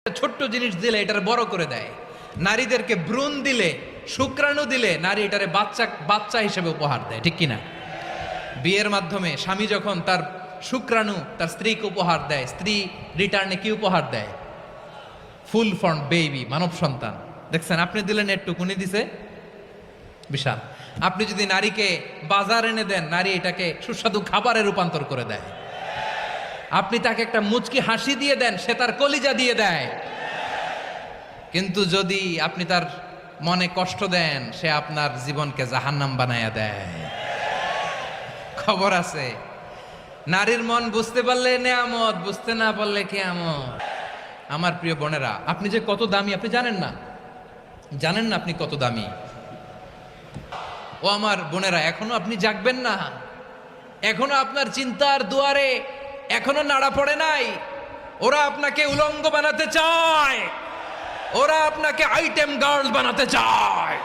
ছোট্ট জিনিস দিলে এটার বড় করে দেয়। নারীদেরকে ভ্রূণ দিলে, শুক্রাণু দিলে নারী এটারে বাচ্চা হিসেবে উপহার দেয়, ঠিক কিনা? বিয়ের মাধ্যমে স্বামী যখন তার শুক্রাণু তার স্ত্রীকে উপহার দেয়, স্ত্রী রিটার্নে কি উপহার দেয়? ফুল ফর্ম বেবি, মানব সন্তান। দেখছেন, আপনি দিলেন একটু, উনি দিছে বিশাল। আপনি যদি নারীকে বাজার এনে দেন, নারী এটাকে সুস্বাদু খাবারে রূপান্তর করে দেয়। আপনি তাকে একটা মুচকি হাসি দিয়ে দেন, সে তার কলিজা দিয়ে দেয়। কিন্তু যদি আপনি তার মনে কষ্ট দেন, সে আপনার জীবনকে জাহান্নাম বানায়া দেয়। খবর আছে, নারীর মন বুঝতে পারলে নেয়ামত, বুঝতে না পারলে কিয়ামত। আমার প্রিয় বোনেরা, আপনি যে কত দামি আপনি জানেন না, জানেন না আপনি কত দামি। ও আমার বোনেরা, এখনো আপনি জাগবেন না, এখনো আপনার চিন্তার দুয়ারে এখনো নাড়া পড়ে নাই। ওরা আপনাকে উলঙ্গ বানাতে চায়, ওরা আপনাকে আইটেম গার্ল বানাতে চায়।